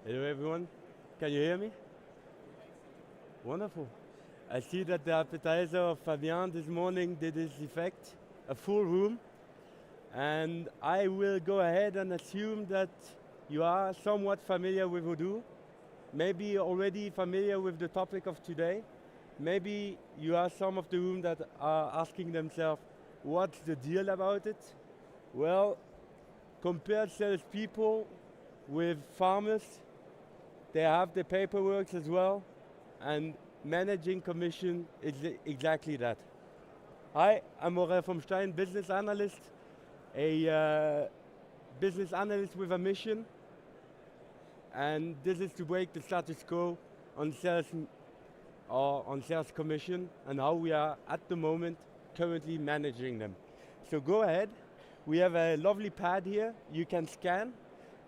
Hello everyone, can you hear me? Wonderful. I see that the appetizer of Fabien this morning did its effect, a full room, and I will go ahead and assume that you are somewhat familiar with Odoo, maybe already familiar with the topic of today. Maybe you are some of the room that are asking themselves, what's the deal about it? Well, compare salespeople with farmers. They have the paperwork as well, and managing commission is exactly that. Hi, I'm Morel from Stein, business analyst, a business analyst with a mission, and this is to break the status quo on sales or on sales commission and how we are at the moment currently managing them. So go ahead. We have a lovely pad here. You can scan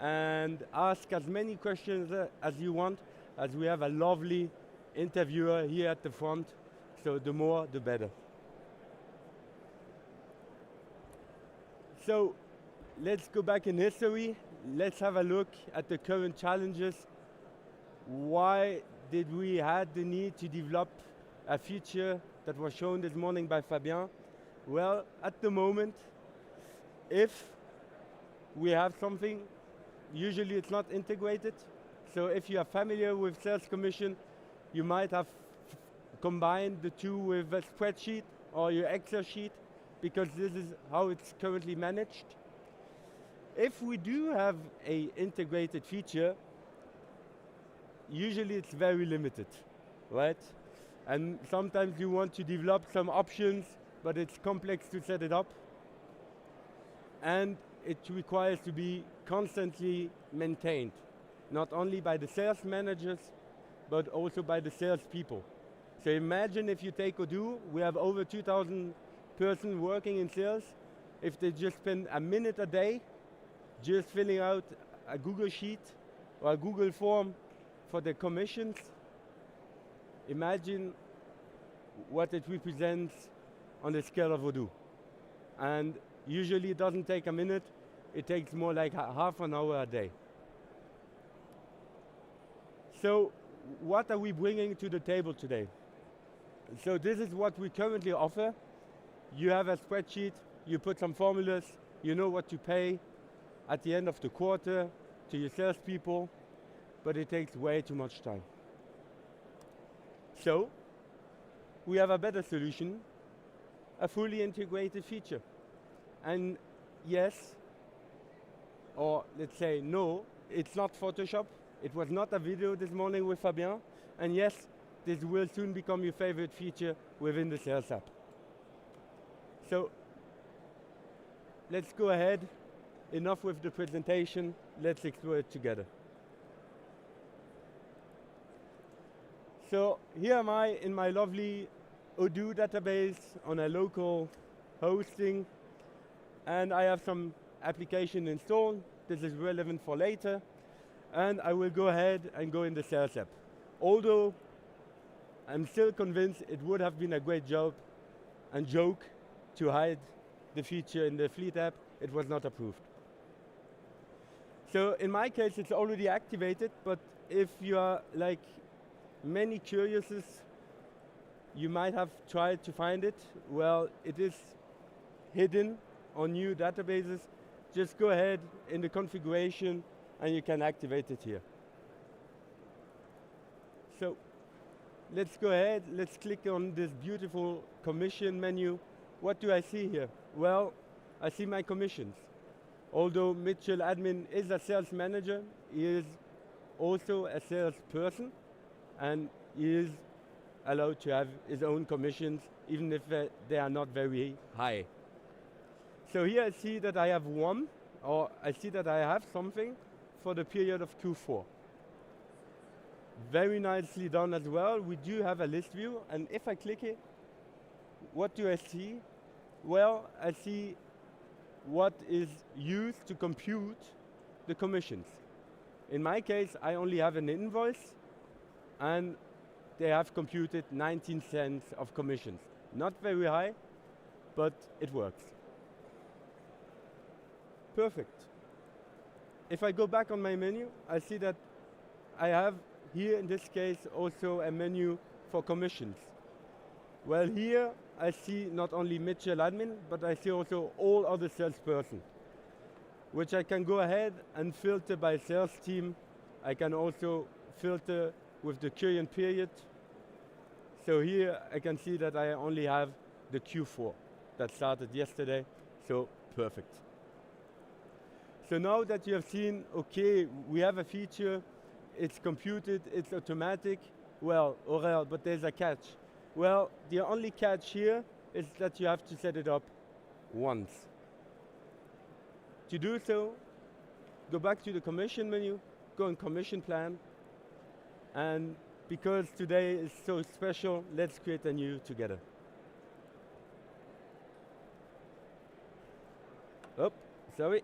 and ask as many questions as you want, as we have a lovely interviewer here at the front. So the more, the better. So let's go back in history. Let's have a look at the current challenges. Why did we have the need to develop a feature that was shown this morning by Fabien? Well, at the moment, if we have something, usually it's not integrated. So if you are familiar with sales commission, you might have combined the two with a spreadsheet or your Excel sheet, because this is how it's currently managed. If we do have a integrated feature, usually it's very limited, right? And sometimes you want to develop some options, but it's complex to set it up. And it requires to be constantly maintained, not only by the sales managers, but also by the sales people. So imagine if you take Odoo, we have over 2,000 persons working in sales. If they just spend a minute a day just filling out a Google sheet or a Google form for the commissions, imagine what it represents on the scale of Odoo. And usually it doesn't take a minute, it takes more like half an hour a day. So what are we bringing to the table today? So this is what we currently offer. You have a spreadsheet, you put some formulas, you know what to pay at the end of the quarter to your salespeople, but it takes way too much time. So we have a better solution, a fully integrated feature. And yes, or let's say no, it's not Photoshop. It was not a video this morning with Fabien. And yes, this will soon become your favorite feature within the sales app. So let's go ahead. Enough with the presentation. Let's explore it together. So here am I in my lovely Odoo database on a local hosting, and I have some application installed. This is relevant for later, and I will go ahead and go in the sales app. Although I'm still convinced it would have been a great job and joke to hide the feature in the fleet app. It was not approved. So in my case, it's already activated, but if you are like many curiouses, you might have tried to find it. Well, it is hidden on new databases. Just go ahead in the configuration and you can activate it here. So let's go ahead, let's click on this beautiful commission menu. What do I see here? Well, I see my commissions. Although Mitchell Admin is a sales manager, he is also a salesperson, and he is allowed to have his own commissions, even if they are not very high. So here I see that I have one, or I see that I have something for the period of Q4. Very nicely done as well. We do have a list view, and if I click it, what do I see? Well, I see what is used to compute the commissions. In my case, I only have an invoice, and they have computed 19 cents of commissions. Not very high, but it works. Perfect. If I go back on my menu, I see that I have here in this case also a menu for commissions. Well, here I see not only Mitchell admin, but I see also all other salesperson, which I can go ahead and filter by sales team. I can also filter with the current period. So here I can see that I only have the Q4 that started yesterday, so perfect. So now that you have seen, okay, we have a feature, it's computed, it's automatic, well, Aurel, but there's a catch. Well, the only catch here is that you have to set it up once. To do so, go back to the commission menu, go on commission plan, and because today is so special, let's create a new together. Oh, sorry.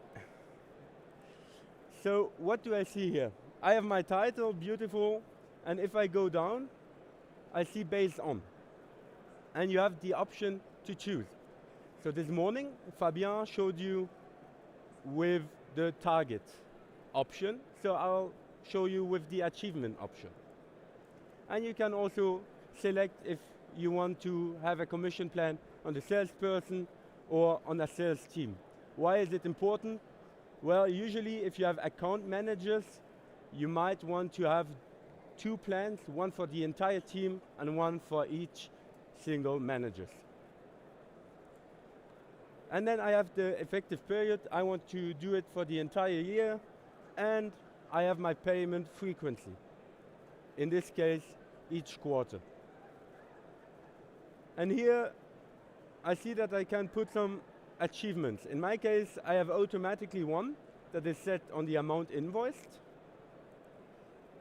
So what do I see here? I have my title, beautiful, and if I go down, I see based on. And you have the option to choose. So this morning, Fabien showed you with the target option, so I'll show you with the achievement option. And you can also select if you want to have a commission plan on the salesperson or on a sales team. Why is it important? Well, usually if you have account managers, you might want to have two plans, one for the entire team and one for each single managers. And then I have the effective period. I want to do it for the entire year, and I have my payment frequency. In this case, each quarter. And here, I see that I can put some achievements. In my case, I have automatically one that is set on the amount invoiced,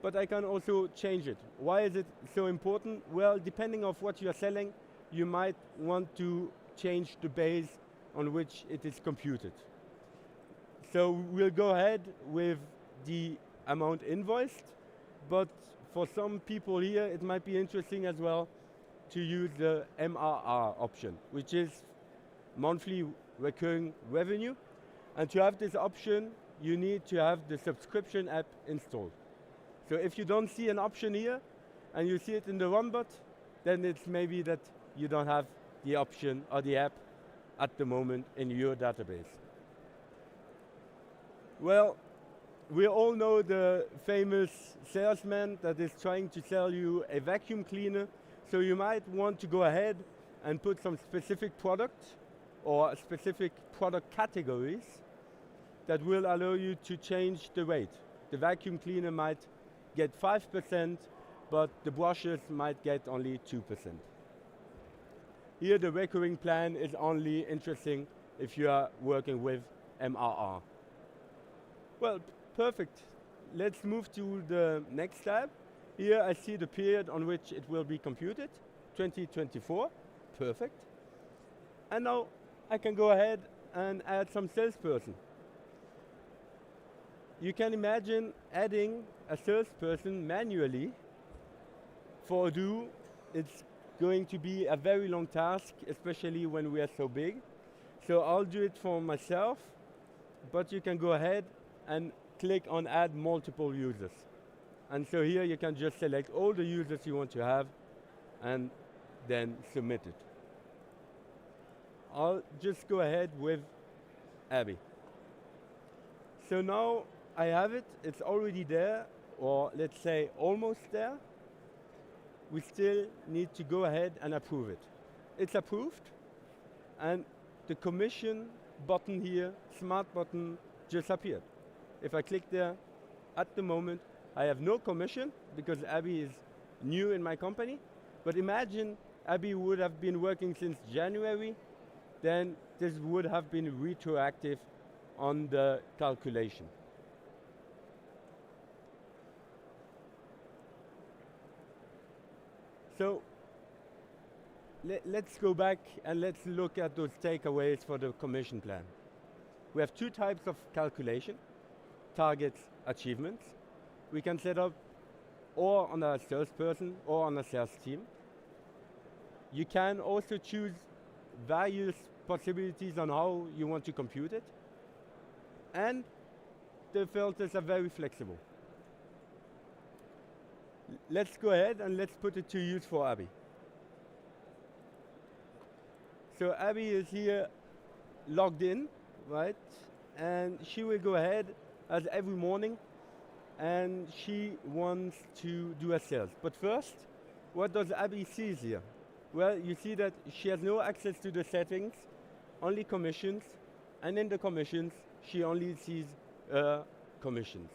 but I can also change it. Why is it so important? Well, depending on what you are selling, you might want to change the base on which it is computed. So we'll go ahead with the amount invoiced, but for some people here, it might be interesting as well to use the MRR option, which is monthly recurring revenue. And to have this option, you need to have the subscription app installed. So if you don't see an option here, and you see it in the runbot, then it's maybe that you don't have the option or the app at the moment in your database. Well, we all know the famous salesman that is trying to sell you a vacuum cleaner, so you might want to go ahead and put some specific products or specific product categories that will allow you to change the rate. The vacuum cleaner might get 5%, but the brushes might get only 2%. Here the recurring plan is only interesting if you are working with MRR. Well, perfect. Let's move to the next tab. Here I see the period on which it will be computed, 2024, perfect. And now I can go ahead and add some salesperson. You can imagine adding a salesperson manually. For Odoo, it's going to be a very long task, especially when we are so big. So I'll do it for myself, but you can go ahead and click on add multiple users. And so here you can just select all the users you want to have and then submit it. I'll just go ahead with Abby. So now I have it, it's already there, or let's say almost there. We still need to go ahead and approve it. It's approved, and the commission button here, smart button, just appeared. If I click there, at the moment, I have no commission because Abby is new in my company. But imagine Abby would have been working since January, then this would have been retroactive on the calculation. So let's go back and let's look at those takeaways for the commission plan. We have two types of calculation, targets, achievements. We can set up or on a salesperson or on a sales team. You can also choose various possibilities on how you want to compute it. And the filters are very flexible. let's go ahead and let's put it to use for Abby. So Abby is here logged in, right? And she will go ahead as every morning and she wants to do a sales. But first, what does Abby see here? Well, you see that she has no access to the settings, only commissions, and in the commissions, she only sees commissions.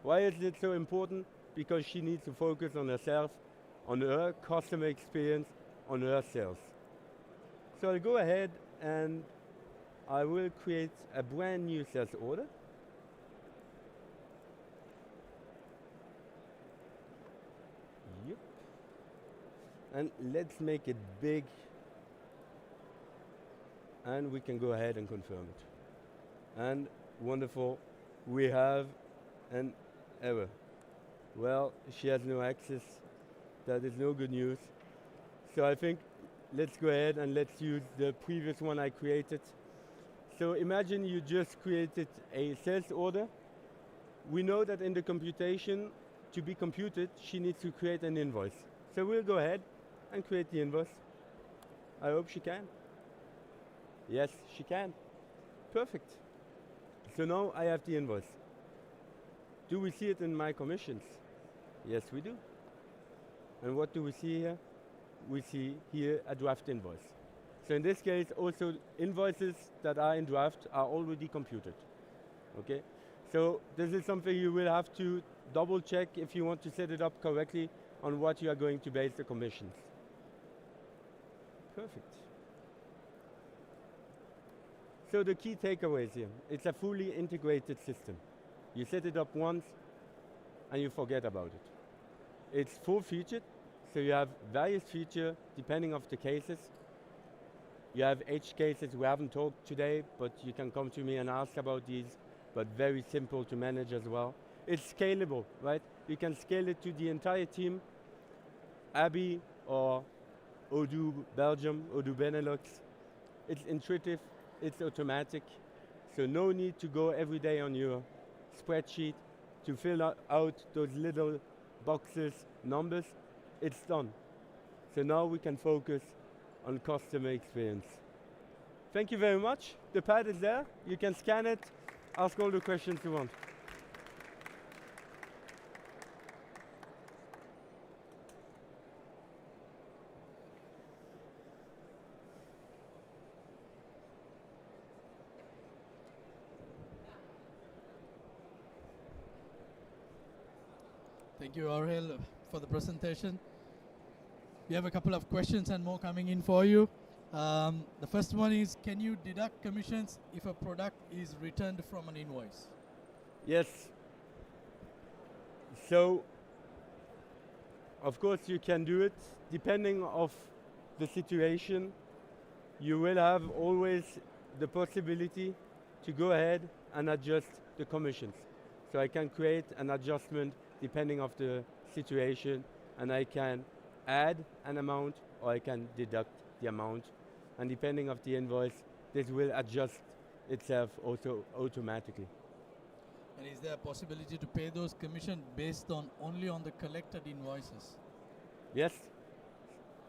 Why is it so important? Because she needs to focus on herself, on her customer experience, on her sales. So I'll go ahead and I will create a brand new sales order. Yep. And let's make it big. And we can go ahead and confirm it. And wonderful, we have an error. Well, she has no access. That is no good news. So I think let's go ahead and let's use the previous one I created. So imagine you just created a sales order. We know that in the computation, to be computed, she needs to create an invoice. So we'll go ahead and create the invoice. I hope she can. Yes, she can. Perfect. So now I have the invoice. Do we see it in my commissions? Yes, we do. And what do we see here? We see here a draft invoice. So in this case, also invoices that are in draft are already computed. Okay? So this is something you will have to double check if you want to set it up correctly on what you are going to base the commissions. Perfect. So the key takeaways here, it's a fully integrated system. You set it up once and you forget about it. It's full featured, so you have various features depending on the cases. You have edge cases we haven't talked today, but you can come to me and ask about these, but very simple to manage as well. It's scalable, right? You can scale it to the entire team, Abby or Odoo Belgium, Odoo Benelux. It's intuitive, it's automatic, so no need to go every day on your spreadsheet to fill out those little boxes, numbers. It's done. So now we can focus on customer experience. Thank you very much. The pad is there. You can scan it, ask all the questions you want. Thank you, Ariel, for the presentation. We have a couple of questions and more coming in for you. The first one is, can you deduct commissions if a product is returned from an invoice? Yes. So, of course you can do it. Depending of the situation, you will have always the possibility to go ahead and adjust the commissions. So I can create an adjustment depending of the situation, and I can add an amount or I can deduct the amount. And depending of the invoice, this will adjust itself also automatically. And is there a possibility to pay those commissions based on only on the collected invoices? Yes.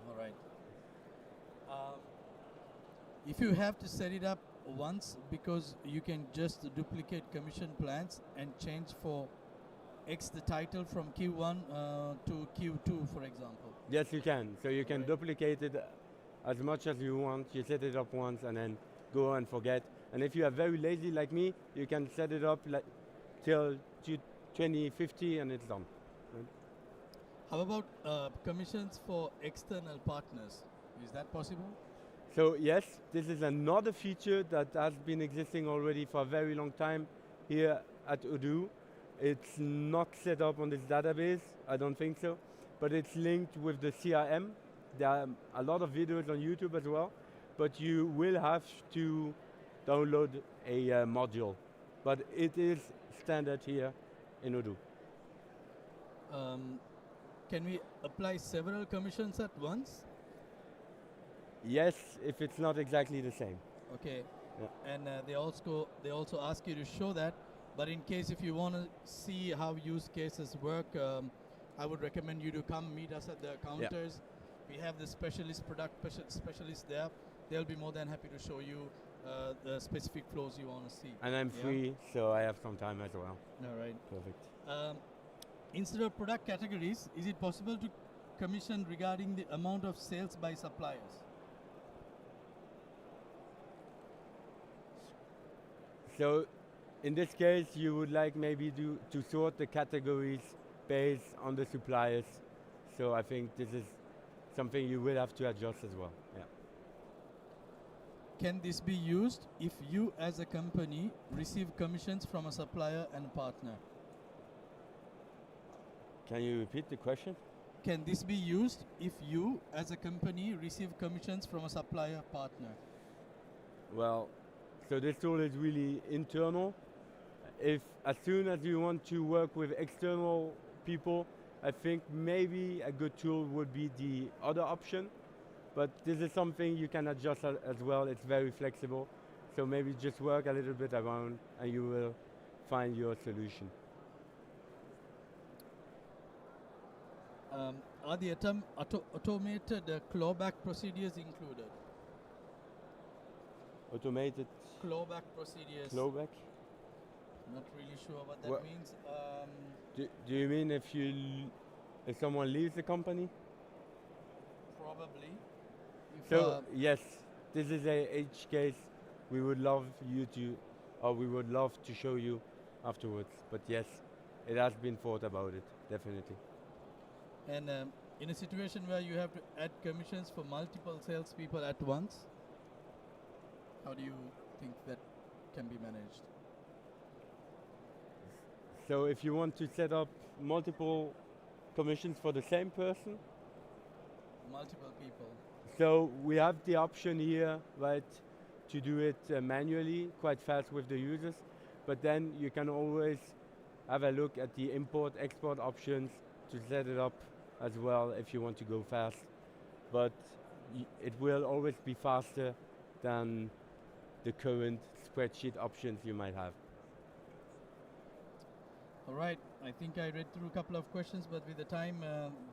All right. If you have to set it up once, because you can just duplicate commission plans and change for X the title from Q1 to Q2, for example. Yes, you can. So you can duplicate it as much as you want. You set it up once and then go and forget. And if you are very lazy like me, you can set it up till 2050 and it's done. Right? How about commissions for external partners? Is that possible? So yes, this is another feature that has been existing already for a very long time here at Odoo. It's not set up on this database, I don't think so, but it's linked with the CRM. There are a lot of videos on YouTube as well, but you will have to download a module. But it is standard here in Odoo. Can we apply several commissions at once? Yes, if it's not exactly the same. Okay. Yeah. And they also ask you to show that. But in case if you want to see how use cases work, I would recommend you to come meet us at the counters. We have the specialists there. They'll be more than happy to show you the specific flows you want to see. And I'm free, so I have some time as well. All right. Perfect. Instead of product categories, is it possible to commission regarding the amount of sales by suppliers? So in this case, you would like maybe to sort the categories based on the suppliers. So I think this is something you will have to adjust as well. Yeah. Can this be used if you as a company receive commissions from a supplier and partner? Can you repeat the question? Can this be used if you as a company receive commissions from a supplier partner? Well, so this tool is really internal. If as soon as you want to work with external people, I think maybe a good tool would be the other option. But this is something you can adjust as well. It's very flexible. So maybe just work a little bit around and you will find your solution. Are the automated clawback procedures included? Automated Clawback procedures. clawback? Not really sure what that Well, means. Do you mean if someone leaves the company? Probably. If, So yes, this is a edge case we would love you to, or we would love to show you afterwards. But yes, it has been thought about it, definitely. and in a situation where you have to add commissions for multiple salespeople at once, how do you think that can be managed? So if you want to set up multiple commissions for the same person, Multiple people. so we have the option here, right, to do it manually, quite fast with the users. But then you can always have a look at the import-export options to set it up as well if you want to go fast. But it will always be faster than the current spreadsheet options you might have. All right. I think I read through a couple of questions, but with the time,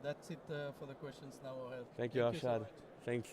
that's it for the questions now. Thank you, so Arshad. much. Thanks.